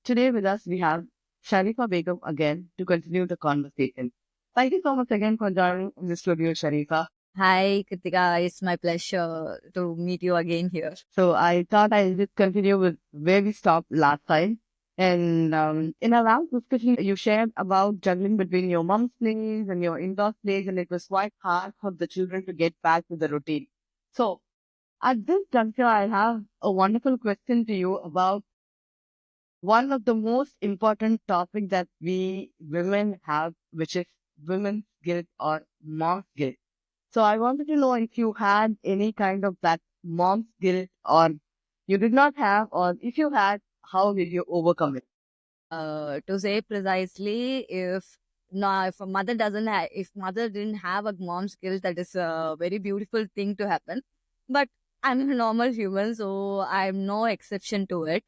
Today with us we have Shareefa Begum again to continue the conversation. Thank you so much again for joining in the studio, Shareefa. Hi, Kritika. It's my pleasure to meet you again here. So I thought I'll just continue with where we stopped last time. And in our last discussion, you shared about juggling between your mom's plays and your in-law plays, and it was quite hard for the children to get back to the routine. So at this juncture, I have a wonderful question to you about one of the most important topic that we women have, which is women's guilt or mom's guilt. So I wanted to know if you had any kind of that mom's guilt or you did not have, or if you had, how did you overcome it? To say precisely, if a mother doesn't have, if mother didn't have a mom skill, that is a very beautiful thing to happen. But I'm a normal human, so I'm no exception to it.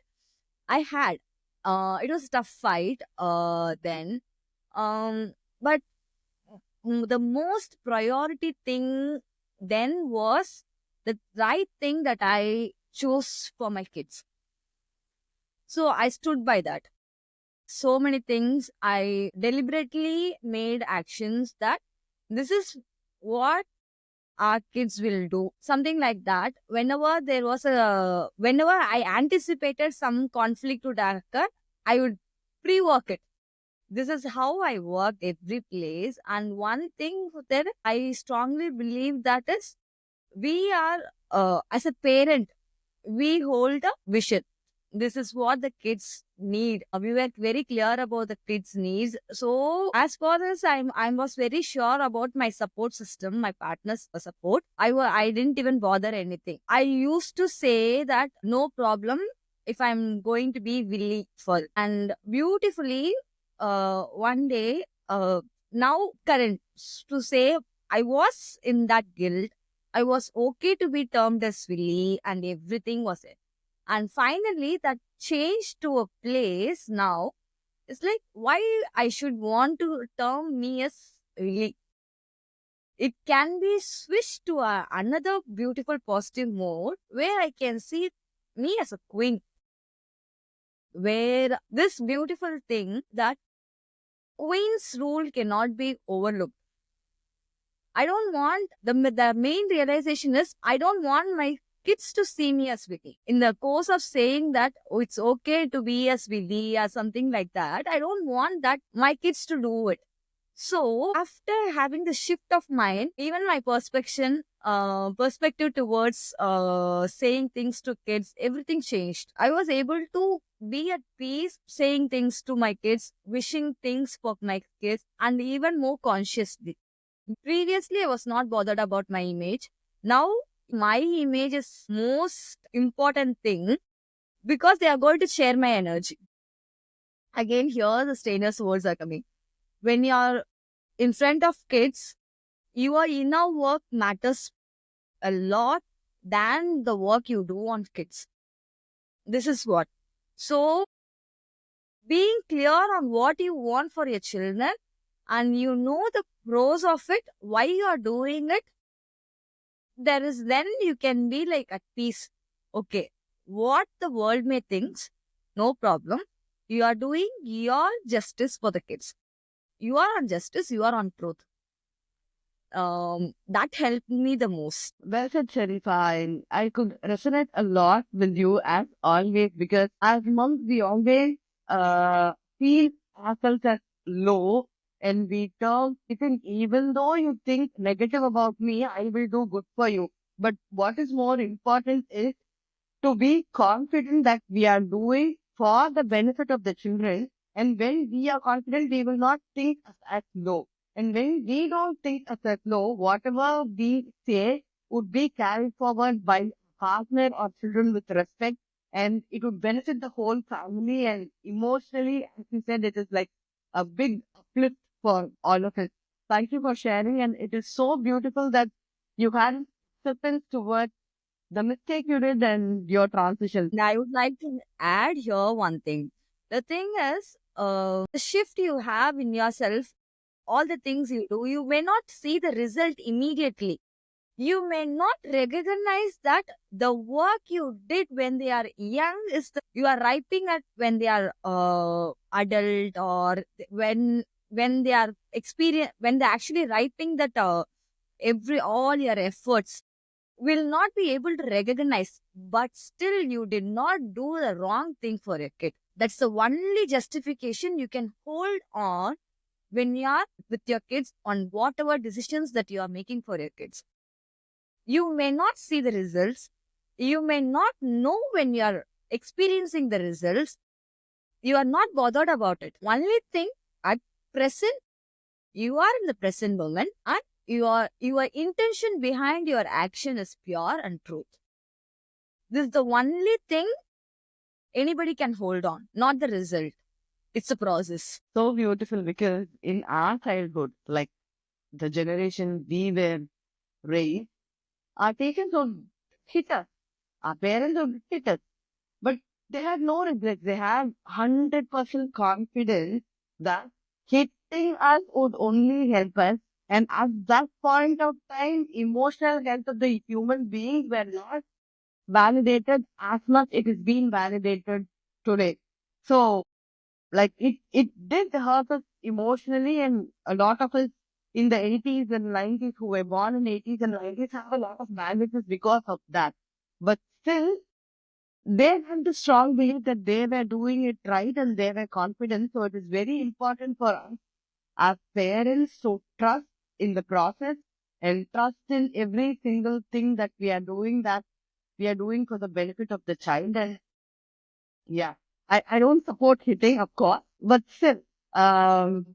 I had, it was a tough fight, then, but the most priority thing then was the right thing that I chose for my kids. So I stood by that. So many things I deliberately made actions that this is what our kids will do. Something like that. Whenever I anticipated some conflict would occur, I would pre-work it. This is how I work every place. And one thing that I strongly believe that is we are, as a parent, we hold a vision. This is what the kids need. We were very clear about the kids' needs. So as far as I was very sure about my support system, my partner's support. I didn't even bother anything. I used to say that no problem if I'm going to be willing for. And beautifully, one day, now current to say I was in that guilt. I was okay to be termed as silly and everything was it. And finally, that changed to a place now. It's like why I should want to term me as silly. It can be switched to another beautiful positive mode where I can see me as a queen. Where this beautiful thing that queen's rule cannot be overlooked. I don't want the main realization is I don't want my kids to see me as Vicky. In the course of saying that oh, it's okay to be as Vicky or something like that, I don't want that my kids to do it. So after having the shift of mind, even my perspective towards saying things to kids, everything changed. I was able to be at peace saying things to my kids, wishing things for my kids, and even more consciously. Previously, I was not bothered about my image. Now, my image is most important thing because they are going to share my energy. Again, here the strainer's words are coming. When you are in front of kids, your inner work matters a lot than the work you do on kids. This is what. So, being clear on what you want for your children and you know the pros of it, why you are doing it, there is then you can be like at peace. Okay, what the world may thinks, no problem. You are doing your justice for the kids. You are on justice, you are on truth. That helped me the most. Well said, Sharifa. And I could resonate a lot with you as always because as moms, we always feel ourselves as low and we talk, even though you think negative about me, I will do good for you. But what is more important is to be confident that we are doing for the benefit of the children. And when we are confident, we will not think as low. And when we don't think as low, whatever we say would be carried forward by partner or children with respect. And it would benefit the whole family and emotionally, as you said, it is like a big uplift for all of us. Thank you for sharing. And it is so beautiful that you had acceptance towards the mistake you did and your transition. And I would like to add here one thing. The thing is, the shift you have in yourself, all the things you do, you may not see the result immediately. You may not recognize that the work you did when they are young is you are ripening at when they are adult, or when they are when they're actually ripening that every all your efforts will not be able to recognize. But still, you did not do the wrong thing for your kid. That's the only justification you can hold on when you are with your kids on whatever decisions that you are making for your kids. You may not see the results. You may not know when you are experiencing the results. You are not bothered about it. Only thing at present, you are in the present moment, and your intention behind your action is pure and truth. This is the only thing anybody can hold on, not the result. It's a process. So beautiful, because in our childhood, like the generation we were raised, our teachers would hit us, our parents would hit us, but they had no regrets. They had 100% confidence that hitting us would only help us. And at that point of time, emotional health of the human beings were not validated as much it is being validated today. So, like, it did hurt us emotionally, and a lot of us in the 80s and 90s who were born in 80s and 90s have a lot of damages because of that. But still, they had the strong belief that they were doing it right and they were confident. So it is very important for us as parents to trust in the process and trust in every single thing that we are doing, that we are doing for the benefit of the child. And yeah, I don't support hitting, of course, but still, um,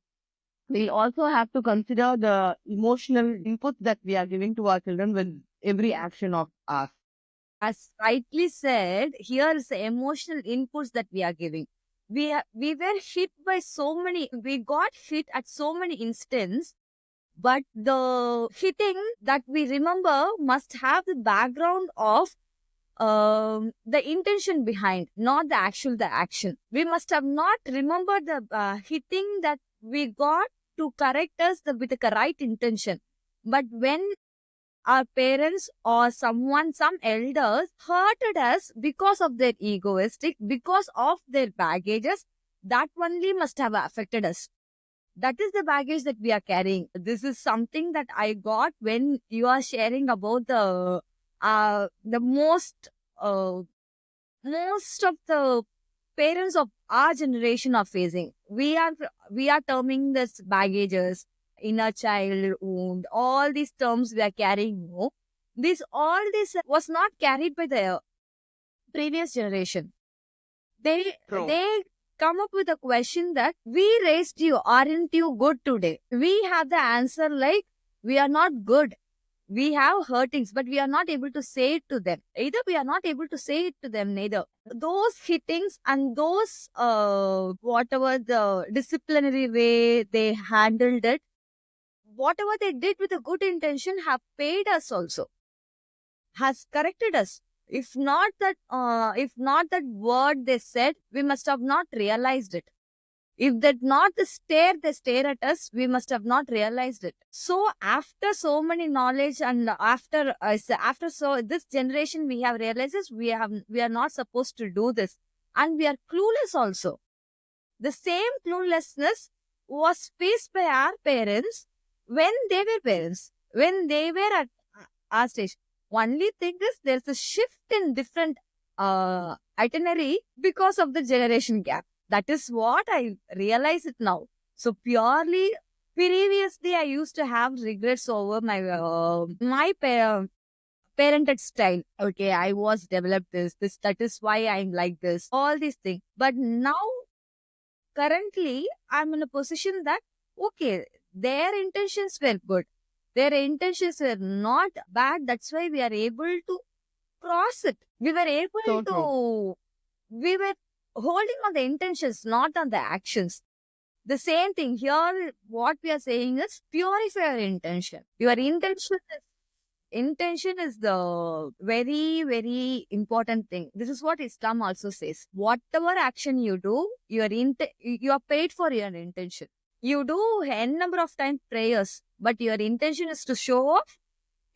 we also have to consider the emotional input that we are giving to our children with every action of ours. As rightly said, here is the emotional inputs that we are giving. We were hit by so many, we got hit at so many instances, but the hitting that we remember must have the background of the intention behind, not the action. We must have not remembered the hitting that we got to correct us with the right intention. But when our parents or someone, some elders hurted us because of their egoistic, because of their baggages, that only must have affected us. That is the baggage that we are carrying. This is something that I got when you are sharing about the uh, most of the parents of our generation are facing. We are terming this baggages, inner child wound, all these terms we are carrying. No, all this was not carried by the previous generation. True. They come up with a question that we raised you, aren't you good today? We have the answer like we are not good. We have hurtings, but we are not able to say it to them. Either we are not able to say it to them, neither. Those hittings and those whatever the disciplinary way they handled it, whatever they did with a good intention have paid us also, has corrected us. If not that word they said, we must have not realized it. If that not the stare they stare at us, we must have not realized it. So after so many knowledge and after so this generation, we have realized this, we are not supposed to do this, and we are clueless also. The same cluelessness was faced by our parents when they were parents, when they were at our stage. Only thing is there's a shift in different itinerary because of the generation gap. That is what I realize it now. So purely previously, I used to have regrets over my parented style. Okay, I was developed this that is why I'm like this. All these things, but now currently I'm in a position that okay, their intentions were good, their intentions were not bad. That's why we are able to cross it. We were able So to, true. we were holding on the intentions, not on the actions. The same thing here, what we are saying is purify your intention. Your intention is the very, very important thing. This is what Islam also says. Whatever action you do, you are paid for your intention. You do n number of times prayers, but your intention is to show off,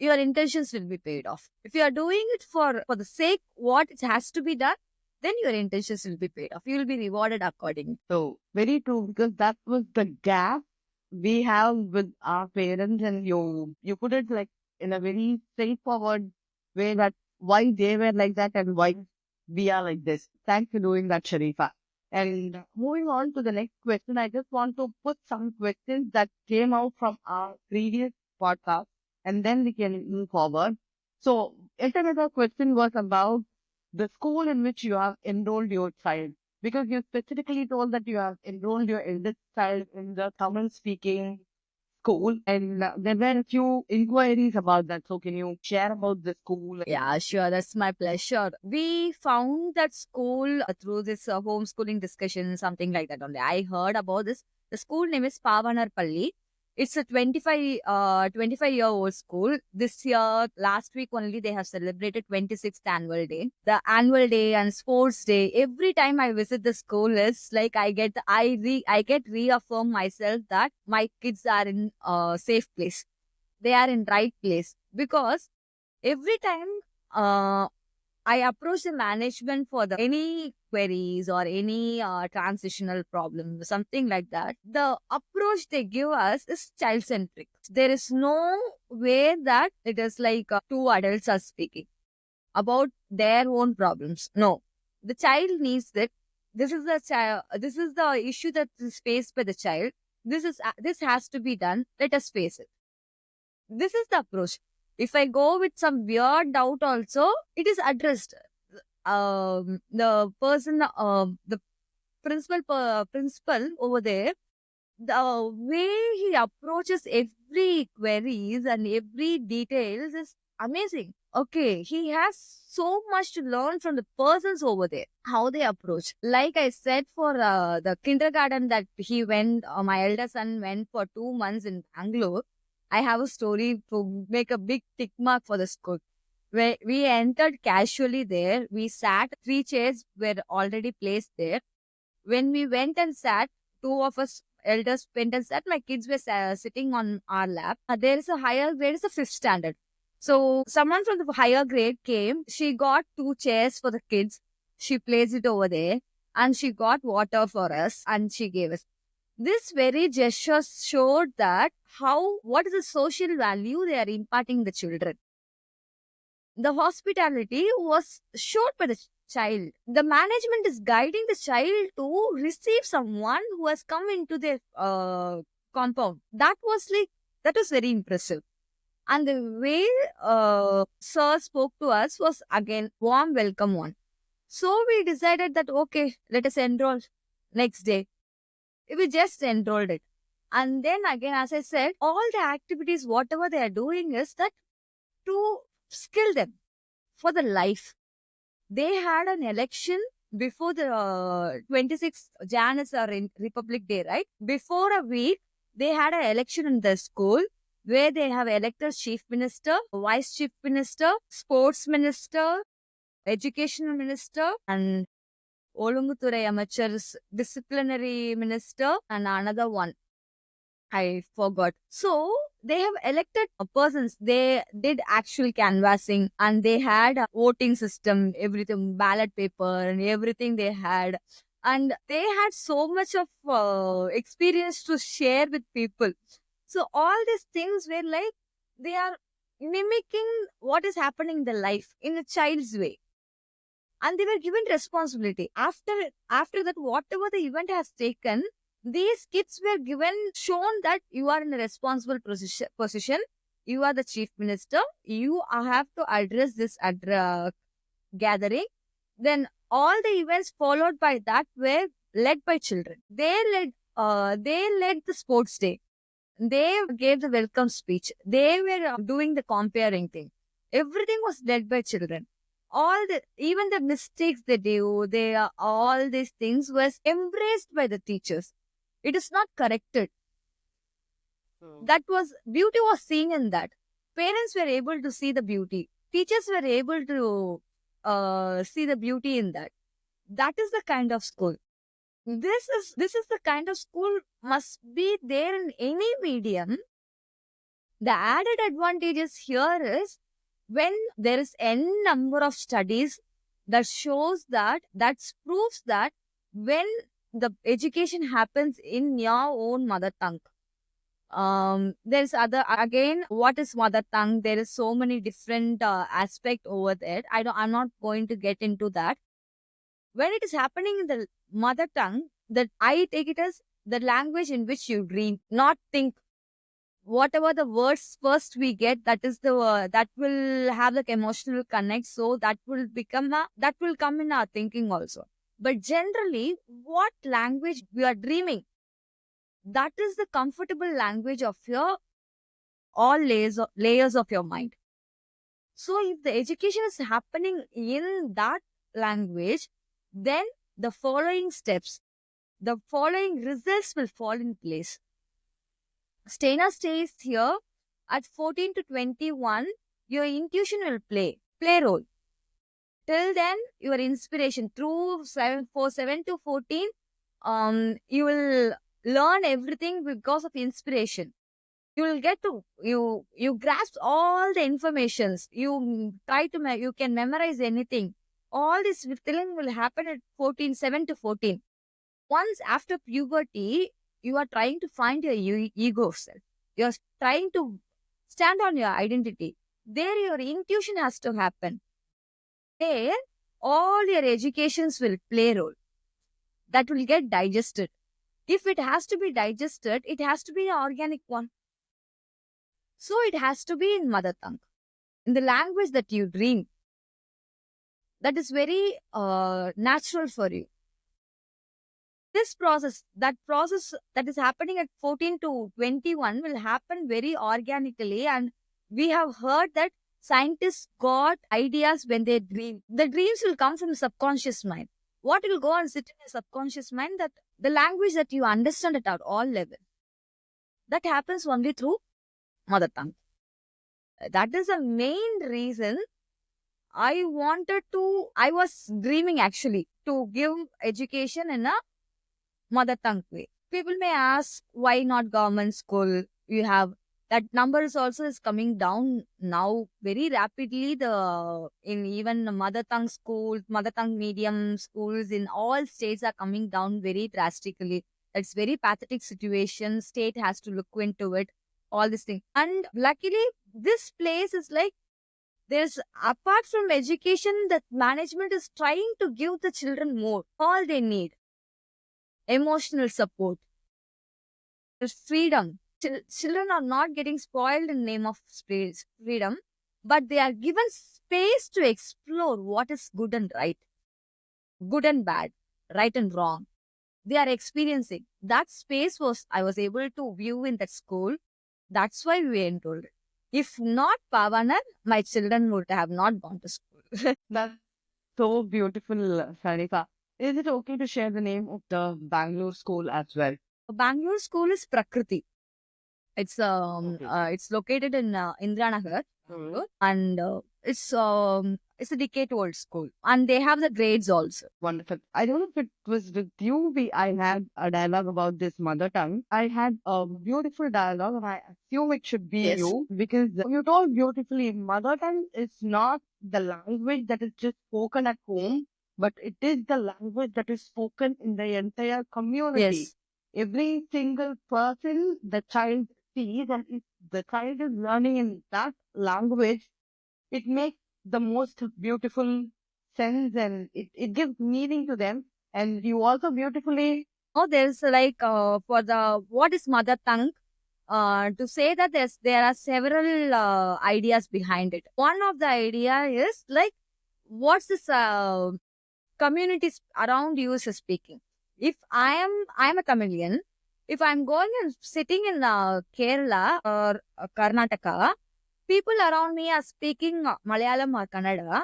your intentions will be paid off. If you are doing it for the sake what it has to be done, then your intentions will be paid off. You will be rewarded accordingly. So very true, because that was the gap we have with our parents, and you put it like in a very straightforward way, that why they were like that and why we are like this. Thanks for doing that, Shareefa. And moving on to the next question, I just want to put some questions that came out from our previous podcast, and then we can move forward. So, yet another question was about the school in which you have enrolled your child, because you specifically told that you have enrolled your eldest child in the Tamil speaking school, and there were a few inquiries about that. So, can you share about the school? Yeah, sure. That's my pleasure. We found that school through this homeschooling discussion, something like that only. I heard about this. The school name is Pavanar Palli. It's a 25-year-old school. This year, last week only, they have celebrated 26th annual day. The annual day and sports day. Every time I visit the school, it's like I get reaffirm myself that my kids are in a safe place. They are in right place, because every time I approach the management for any queries or any transitional problem, something like that, the approach they give us is child centric. There is no way that it is like two adults are speaking about their own problems. No, the child needs that. This is the child. This is the issue that is faced by the child. This has to be done. Let us face it. This is the approach. If I go with some weird doubt also, it is addressed. The person, the principal over there, the way he approaches every queries and every details is amazing. Okay, he has so much to learn from the persons over there, how they approach. Like I said, for the kindergarten that he went, my elder son went for 2 months in Bangalore. I have a story to make a big tick mark for the school. Where we entered casually there, we sat, 3 chairs were already placed there. When we went and sat, two of us elders went and sat, my kids were sitting on our lap. There is a higher grade, it's a fifth standard. So someone from the higher grade came, she got 2 chairs for the kids, she placed it over there, and she got water for us and she gave us. This very gesture showed that what is the social value they are imparting the children. The hospitality was showed by the child. The management is guiding the child to receive someone who has come into their compound. That was very impressive. And the way sir spoke to us was again warm welcome one. So we decided that okay, let us enroll next day. We just enrolled it. And then again, as I said, all the activities, whatever they are doing is that to skill them for the life. They had an election before the 26th Jan is our Republic Day, right? Before a week, they had an election in the school where they have elected chief minister, vice chief minister, sports minister, educational minister, and Olunguturai Amachars, disciplinary minister, and another one. I forgot. So they have elected persons. They did actual canvassing and they had a voting system, everything, ballot paper and everything they had. And they had so much of experience to share with people. So all these things were like, they are mimicking what is happening in the life in a child's way. And they were given responsibility. After that, whatever the event has taken, these kids were shown that you are in a responsible position. You are the chief minister. You have to address this gathering. Then all the events followed by that were led by children. They led the sports day. They gave the welcome speech. They were doing the comparing thing. Everything was led by children. Even the mistakes they do, all these things was embraced by the teachers. It is not corrected. Beauty was seen in that. Parents were able to see the beauty. Teachers were able to see the beauty in that. That is the kind of school. This is the kind of school must be there in any medium. The added advantages here is when there is n number of studies that shows that proves that when the education happens in your own mother tongue, there's other again what is mother tongue, there is so many different aspect over there. I'm not going to get into that. When it is happening in the mother tongue, that I take it as the language in which you dream, not think. Whatever the words first we get, that is the that will have the emotional connect, so that will that will come in our thinking also. But generally, what language we are dreaming, that is the comfortable language of your all layers of your mind. So if the education is happening in that language, then the following steps, the following results will fall in place. Stena stays here at 14 to 21, your intuition will play role. Till then, your inspiration through 7 to 14, you will learn everything because of inspiration. You will get to you grasp all the informations. You try to you can memorize anything. All this thing will happen at 14, 7 to 14. Once after puberty, you are trying to find your ego self. You are trying to stand on your identity. There, your intuition has to happen. There, all your educations will play a role. That will get digested. If it has to be digested, it has to be an organic one. So it has to be in mother tongue, in the language that you dream. That is very natural for you. This process that is happening at 14 to 21 will happen very organically. And we have heard that scientists got ideas when they dream. The dreams will come from subconscious mind. What will go and sit in the subconscious mind? That the language that you understand at all level. That happens only through mother tongue. That is the main reason I was dreaming actually to give education in a mother tongue way. People may ask, why not government school? You have that number is also is coming down now very rapidly. In even the mother tongue schools, mother tongue medium schools in all states are coming down very drastically. It's very pathetic situation. State has to look into it. All this thing. And luckily, this place is like there's apart from education, that management is trying to give the children more. All they need. Emotional support. There's freedom. Children are not getting spoiled in the name of space, freedom, but they are given space to explore what is good and right, good and bad, right and wrong. They are experiencing. That space I was able to view in that school. That's why we enrolled. If not Pavanar, my children would have not gone to school. That's so beautiful, Shareefa. Is it okay to share the name of the Bangalore school as well? Bangalore school is Prakriti. Okay. It's located in Indranagar, Mhm. and it's a decade-old school, and they have the grades also. Wonderful. I don't know if it was with you. I had a dialogue about this mother tongue. I had a beautiful dialogue, and I assume it should be Yes. you because you told beautifully. Mother tongue is not the language that is just spoken at home, but it is the language that is spoken in the entire community. Yes. Every single person the child sees, and if the child is learning in that language, it makes the most beautiful sense, and it gives meaning to them. And you also beautifully. Oh, there's like for the what is mother tongue. To say that there are several ideas behind it. One of the idea is like what's this communities around you is speaking. If I'm a Tamilian, if I'm going and sitting in Kerala or Karnataka, people around me are speaking Malayalam or Kannada.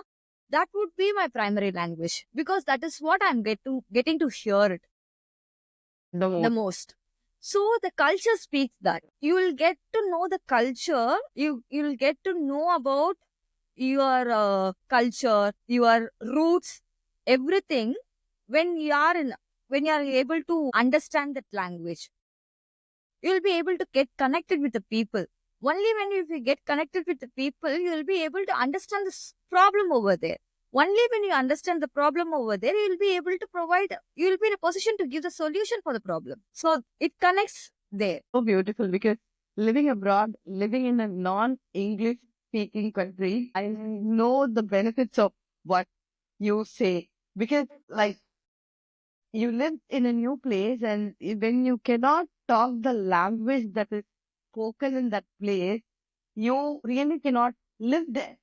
That would be my primary language because that is what I'm getting to hear it The the most. most. So the culture speaks that. You will get to know the culture. You'll get to know about your culture, your roots, everything when when you are able to understand that language. You'll be able to get connected with the people. Only when you get connected with the people, you will be able to understand this problem over there. Only when you understand the problem over there, you will be able to provide, you will be in a position to give the solution for the problem. So it connects there. So beautiful, because living abroad, living in a non-English speaking country, I know the benefits of what you say, because like you live in a new place, and when you cannot talk the language that is spoken in that place, you really cannot live there.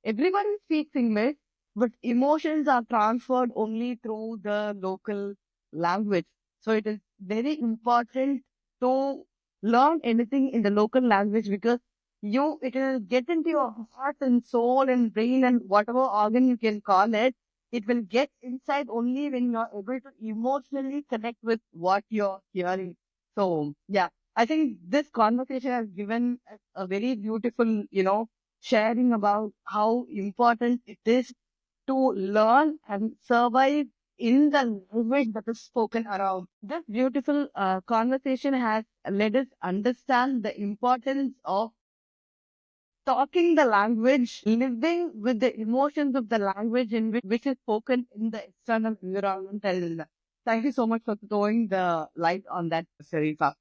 Everybody speaks English, but emotions are transferred only through the local language. So it is very important to learn anything in the local language, because it will get into your heart and soul and brain and whatever organ you can call it. It will get inside only when you're able to emotionally connect with what you're hearing. So yeah, I think this conversation has given us a very beautiful, sharing about how important it is to learn and survive in the language that is spoken around. This beautiful conversation has let us understand the importance of talking the language, living with the emotions of the language in which is spoken in the external environment. And thank you so much for throwing the light on that, Shareefa.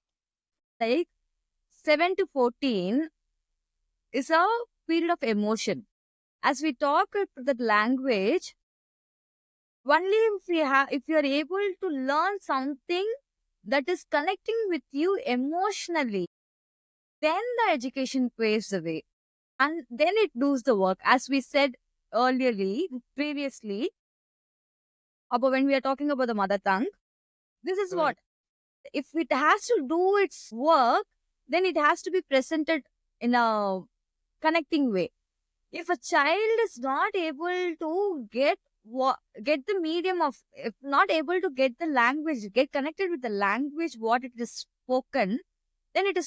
Like 7 to 14 is a period of emotion. As we talk the language, only if you are able to learn something that is connecting with you emotionally, then the education paves the way, and then it does the work. As we said previously, about when we are talking about the mother tongue, this is Right. what, if it has to do its work, then it has to be presented in a connecting way. If a child is not able to get the medium of, if not able to get the language, get connected with the language what it is spoken, then it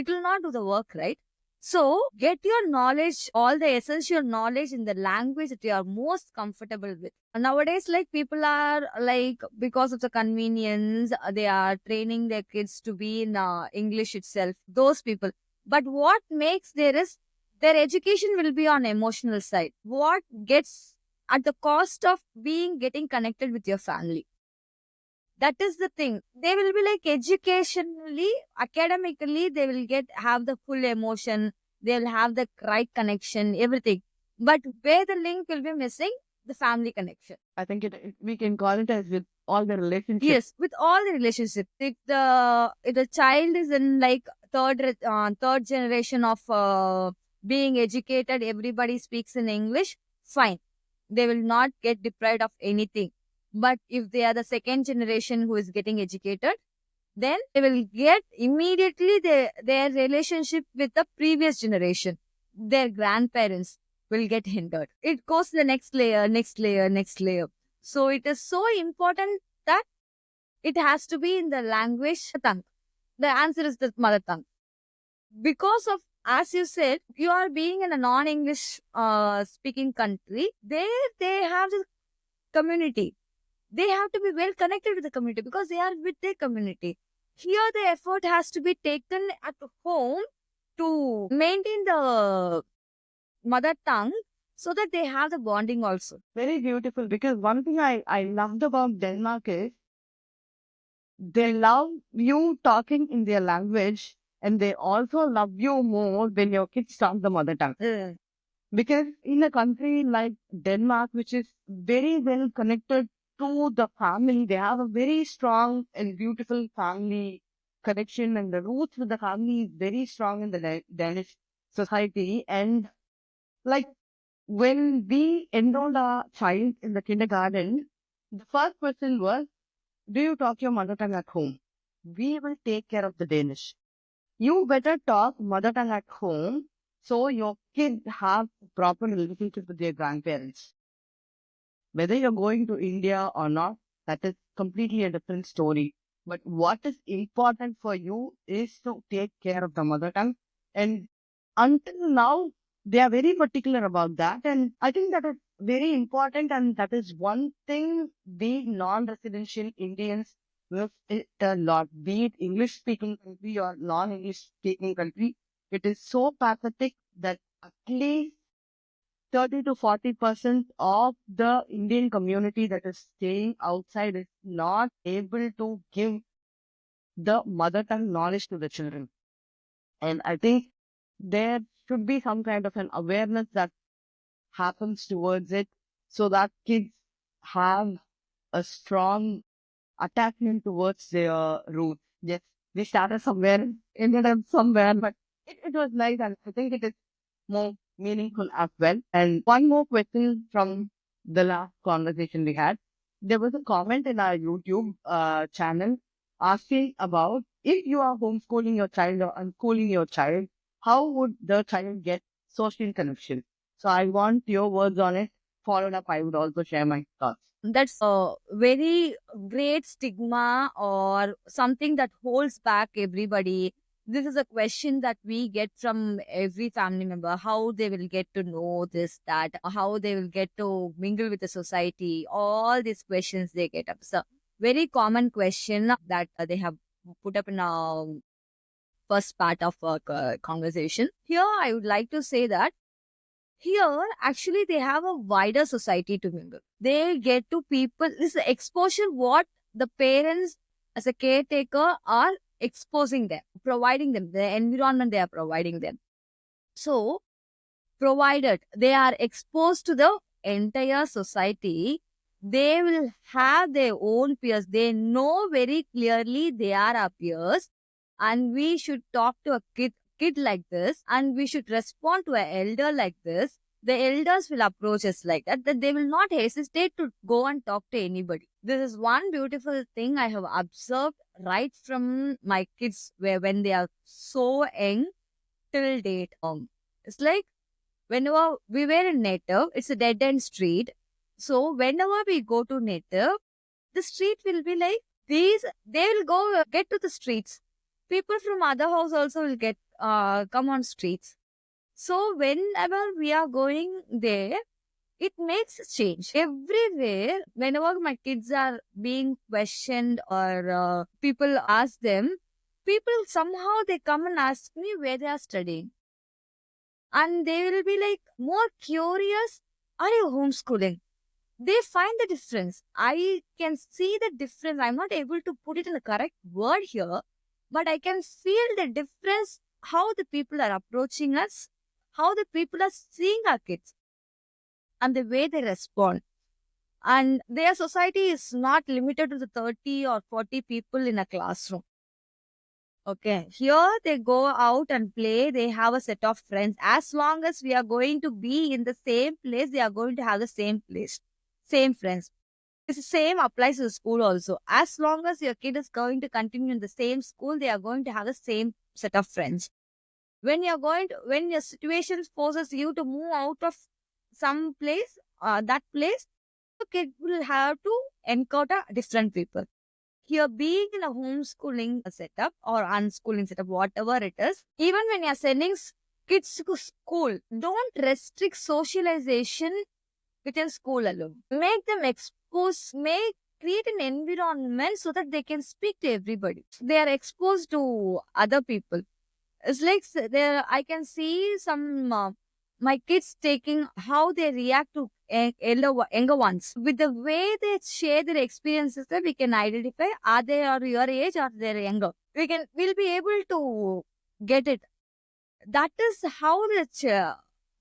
will not do the work, right? So get your knowledge, all the essential knowledge in the language that you are most comfortable with. Nowadays, like, people are like, because of the convenience, they are training their kids to be in English itself, those people. But what makes there is, their education will be on emotional side. What gets at the cost of getting connected with your family. That is the thing. They will be like educationally, academically, they will have the full emotion. They'll have the right connection, everything. But where the link will be missing, the family connection. I think we can call it as with all the relationships. Yes, with all the relationships. If the child is in like third generation of being educated, everybody speaks in English, fine. They will not get deprived of anything. But if they are the second generation who is getting educated, then they will get immediately their relationship with the previous generation, their grandparents will get hindered. It goes to the next layer, next layer, next layer. So it is so important that it has to be in the language tongue. The answer is the mother tongue. Because of, as you said, you are being in a non-English speaking country, they have the community. They have to be well connected with the community because they are with their community. Here, the effort has to be taken at home to maintain the mother tongue so that they have the bonding also. Very beautiful, because one thing I loved about Denmark is they love you talking in their language, and they also love you more when your kids talk the mother tongue. Because in a country like Denmark, which is very well connected to the family, they have a very strong and beautiful family connection, and the roots with the family is very strong in the Danish society. And like when we enrolled our child in the kindergarten, the first question was, do you talk your mother tongue at home? We will take care of the Danish. You better talk mother tongue at home so your kids have proper relationship with their grandparents. Whether you're going to India or not, that is completely a different story. But what is important for you is to take care of the mother tongue. And until now, they are very particular about that. And I think that is very important. And that is one thing we non-residential Indians with it a lot, be it English speaking country or non-English speaking country. It is so pathetic that at least 30 to 40% of the Indian community that is staying outside is not able to give the mother tongue knowledge to the children. And I think there should be some kind of an awareness that happens towards it so that kids have a strong attachment towards their roots. Yes, we started somewhere, ended up somewhere, but it was nice, and I think it is more meaningful as well. And one more question from the last conversation we had. There was a comment in our YouTube channel asking about if you are homeschooling your child or unschooling your child, how would the child get social connection? So I want your words on it. Followed up, I would also share my thoughts. That's a very great stigma or something that holds back everybody. This is a question that we get from every family member, how they will get to know this, that, how they will get to mingle with the society. All these questions they get up. So, very common question that they have put up in our first part of our conversation. Here, I would like to say that here, actually, they have a wider society to mingle. They get to people, this is exposure what the parents as a caretaker are exposing them, providing them, the environment they are providing them. So, provided they are exposed to the entire society, they will have their own peers. They know very clearly they are our peers, and we should talk to a kid like this, and we should respond to an elder like this. The elders will approach us like that, that they will not hesitate to go and talk to anybody. This is one beautiful thing I have observed right from my kids, where when they are so young till date. It's like whenever we were in native, it's a dead end street. So whenever we go to native, the street will be like these. They will go get to the streets. People from other house also will get come on streets. So whenever we are going there, it makes a change everywhere. Whenever my kids are being questioned or people ask them, people somehow they come and ask me where they are studying, and they will be like more curious. Are you homeschooling? They find the difference. I can see the difference. I'm not able to put it in the correct word here, but I can feel the difference how the people are approaching us, how the people are seeing our kids, and the way they respond. And their society is not limited to the 30 or 40 people in a classroom. Okay, here they go out and play. They have a set of friends. As long as we are going to be in the same place, they are going to have the same place, same friends. It's the same applies to the school also. As long as your kid is going to continue in the same school, they are going to have the same set of friends. When your situation forces you to move out of some place, that place, the kid will have to encounter different people. Here, being in a homeschooling setup or unschooling setup, whatever it is, even when you're sending kids to school, don't restrict socialization within school alone. Make them expose, create an environment so that they can speak to everybody. They are exposed to other people. It's like there, I can see some my kids taking how they react to younger ones. With the way they share their experiences, that we can identify are they or your age or they're younger. We'll be able to get it. That is how the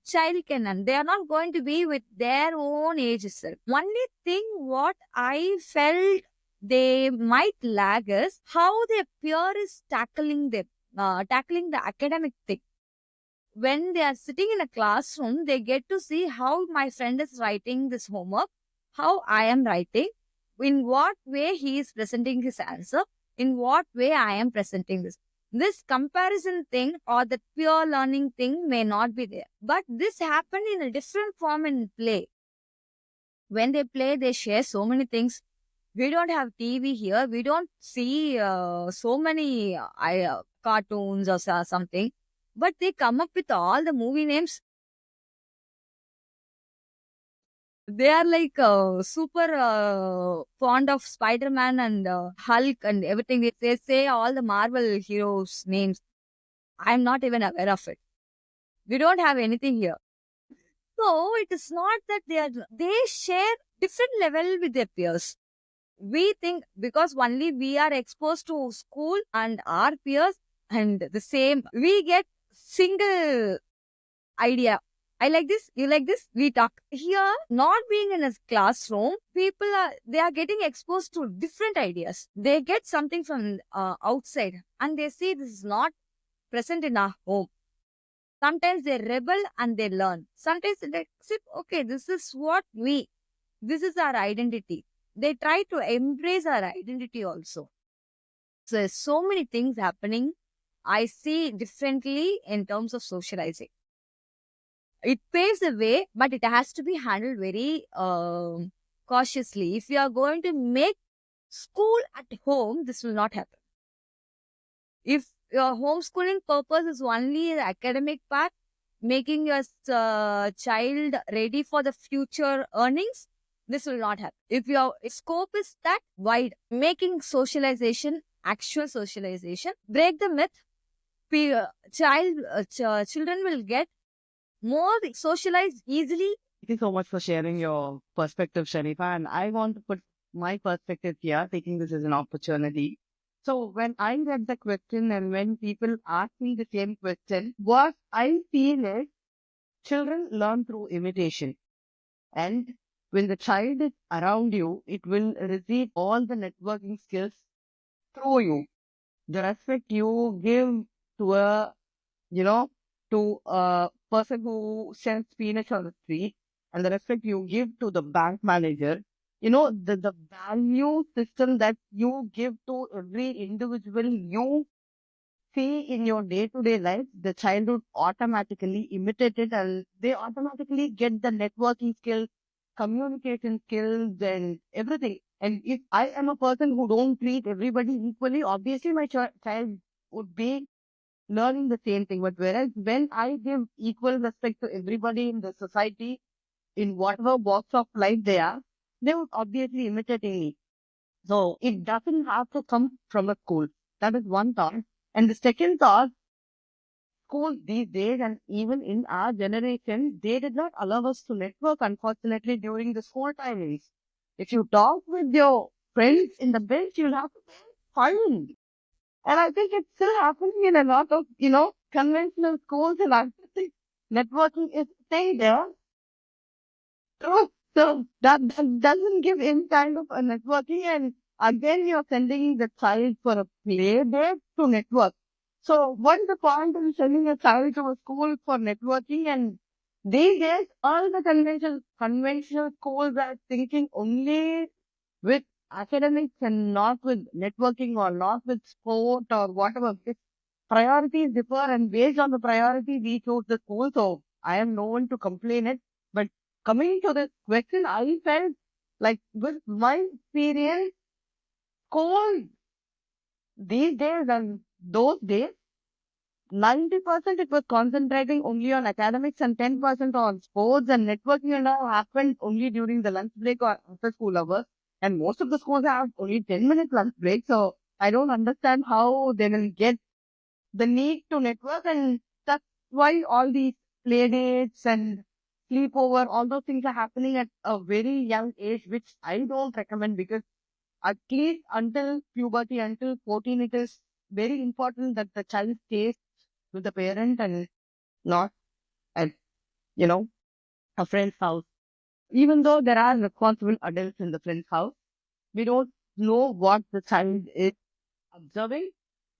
child can, and they are not going to be with their own age itself. Only thing what I felt they might lag is how their peer is tackling the academic thing. When they are sitting in a classroom, they get to see how my friend is writing this homework, how I am writing, in what way he is presenting his answer, in what way I am presenting this. This comparison thing or the pure learning thing may not be there. But this happened in a different form in play. When they play, they share so many things. We don't have TV here. We don't see so many cartoons or something. But they come up with all the movie names. They are like super fond of Spider-Man and Hulk and everything. They say all the Marvel heroes' names. I'm not even aware of it. We don't have anything here. So it is not that they share different level with their peers. We think because only we are exposed to school and our peers and the same, we get single idea. I like this, you like this, we talk. Here, not being in a classroom, they are getting exposed to different ideas. They get something from outside and they see this is not present in our home. Sometimes they rebel and they learn. Sometimes they accept, okay, this is our identity. They try to embrace our identity also. So there's so many things happening. I see differently in terms of socializing. It paves the way, but it has to be handled very cautiously. If you are going to make school at home, this will not happen. If your homeschooling purpose is only the academic part, making your child ready for the future earnings, this will not happen. If your scope is that wide, making socialization, actual socialization, break the myth, children will get more socialized easily. Thank you so much for sharing your perspective, Sharifa. And I want to put my perspective here, taking this as an opportunity. So when I read the question and when people ask me the same question, what I feel is children learn through imitation. And when the child is around you, it will receive all the networking skills through you. The respect you give to a you know, to a person who sells peanuts on the street and the respect you give to the bank manager, the value system that you give to every individual you see in your day-to-day life, the child would automatically imitate it and they automatically get the networking skills, communication skills and everything. And if I am a person who don't treat everybody equally, obviously my child would be learning the same thing. But whereas when I give equal respect to everybody in the society, in whatever walks of life they are, they would obviously imitate me. So it doesn't have to come from a school. That is one thought. And the second thought, school these days and even in our generation, they did not allow us to network, unfortunately, during the school timings. If you talk with your friends in the bench, you'll have to fun. And I think it's still happening in a lot of, conventional schools and I think networking is staying there. So that doesn't give any kind of a networking and again you're sending the child for a play date to network. So what's the point in sending a child to a school for networking and these days all the conventional schools are thinking only with academics and not with networking or not with sport or whatever. Its priorities differ and based on the priority we chose the school. So I am no one to complain it. But coming to this question, I felt like with my experience, school these days and those days, 90% it was concentrating only on academics and 10% on sports and networking and all happened only during the lunch break or after school hours. And most of the schools have only 10 minutes lunch break. So I don't understand how they will get the need to network. And that's why all these play dates and sleepover, all those things are happening at a very young age, which I don't recommend because at least until puberty, until 14, it is very important that the child stays with the parent and not at, you know, a friend's house. Even though there are responsible adults in the friend's house, we don't know what the child is observing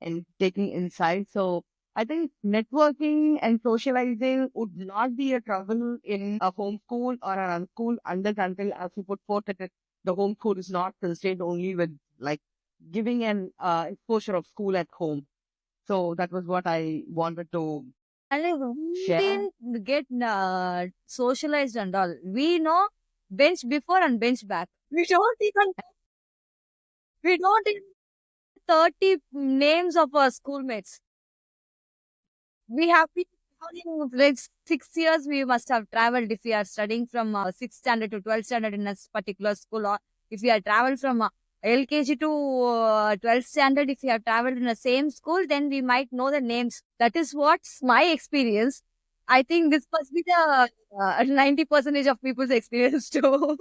and taking inside. So I think networking and socializing would not be a trouble in a homeschool or an unschool until as you put forth that the homeschool is not constrained only with like giving an exposure of school at home. So that was what I wanted to And like, we share. didn't get socialized and all. We know bench before and bench back. We don't even 30 names of our schoolmates. We have Like 6 years, we must have traveled if we are studying from 6th standard to 12th standard in a particular school, or if we are traveled from LKG to 12th standard, if we have traveled in the same school, then we might know the names. That is what's my experience. I think this must be the 90% of people's experience too.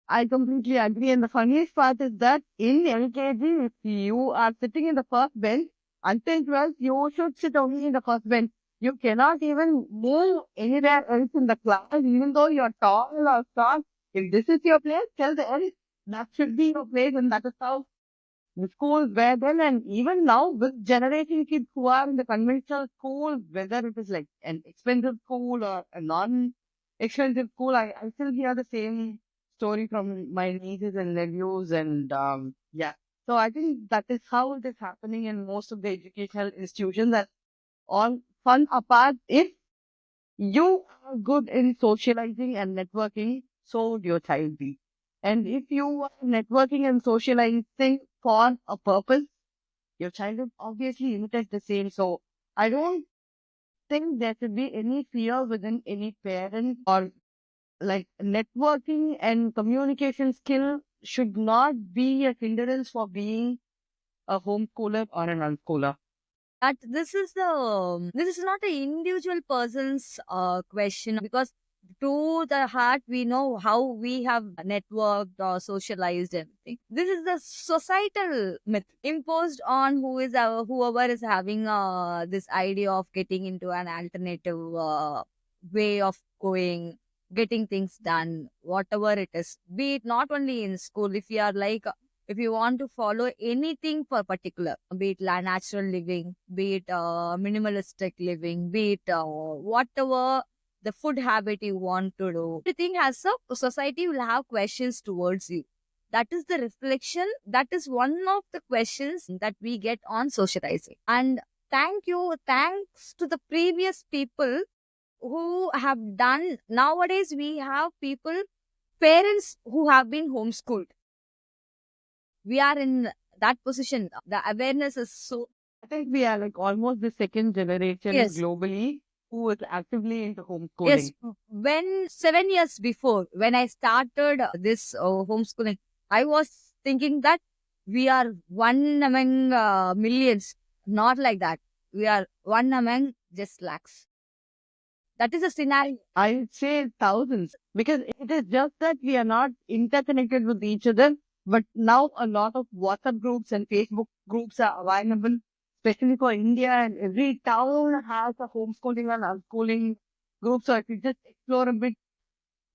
I completely agree. And the funniest part is that in LKG, if you are sitting in the first bench, until 12th, you should sit only in the first bench. You cannot even move anywhere else in the class, even though you're tall or short. If this is your place, tell the else that should be your place, and that is how the schools were then. And even now, with generation kids who are in the conventional school, whether it is like an expensive school or a non-expensive school, I still hear the same story from my nieces and nephews. And yeah, so I think that is how it is happening in most of the educational institutions. That all fun apart, if you are good in socializing and networking, so would your child be. And if you are networking and socializing for a purpose, your child will obviously imitate the same. So I don't think there should be any fear within any parent, or like networking and communication skill should not be a hindrance for being a homeschooler or an unschooler. That this is not an individual person's question, because to the heart we know how we have networked or socialized everything. This is the societal myth imposed on whoever is having this idea of getting into an alternative way of going, getting things done, whatever it is, be it not only in school. If you are like, if you want to follow anything for particular, be it natural living, be it minimalistic living, be it whatever the food habit you want to do, everything has a society will have questions towards you. That is the reflection. That is one of the questions that we get on socializing. And thanks to the previous people who have done. Nowadays we have people, parents who have been homeschooled. We are in that position. The awareness is so. I think we are like almost the second generation Yes, globally who is actively into yes. homeschooling. When 7 years before, when I started this homeschooling, I was thinking that we are one among millions. Not like that. We are one among just lakhs. That is a scenario. I would say thousands, because it is just that we are not interconnected with each other. But now a lot of WhatsApp groups and Facebook groups are available, especially for India, and every town has a homeschooling and unschooling group. So if you just explore a bit,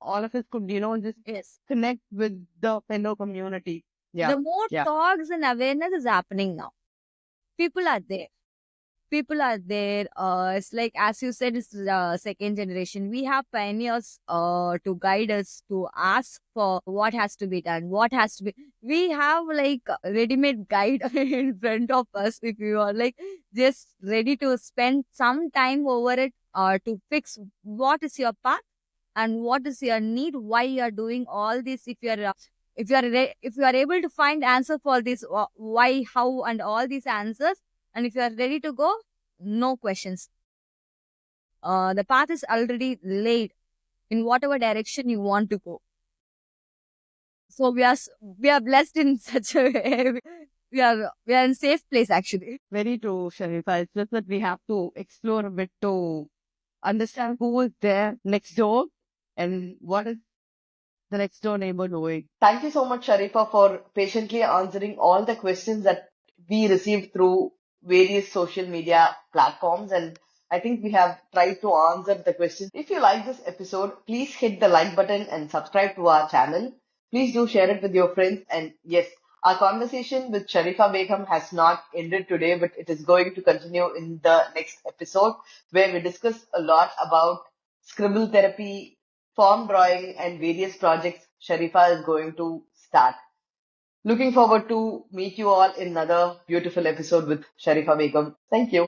all of us could, just Yes. connect with the fellow community. Yeah. The more Yeah. talks and awareness is happening now. People are there. People are there. It's like, as you said, it's second generation. We have pioneers to guide us, to ask for what has to be done, what has to be. We have like a ready-made guide in front of us. If you are like just ready to spend some time over it, to fix what is your path and what is your need, why you are doing all this. If you are able to find answer for this, why, how, and all these answers, and if you are ready to go, no questions. The path is already laid in whatever direction you want to go. So we are blessed in such a way. We are in safe place actually. Very true, Sharifa. It's just that we have to explore a bit to understand who is there next door and what is the next door neighbor doing. Thank you so much, Sharifa, for patiently answering all the questions that we received through various social media platforms. And I think we have tried to answer the questions. If you like this episode, please hit the like button and subscribe to our channel. Please do share it with your friends. And yes, our conversation with Sharifa Begum has not ended today, but it is going to continue in the next episode, where we discuss a lot about scribble therapy, form drawing, and various projects Sharifa is going to start. Looking forward to meet you all in another beautiful episode with Sharifa Begum. Thank you.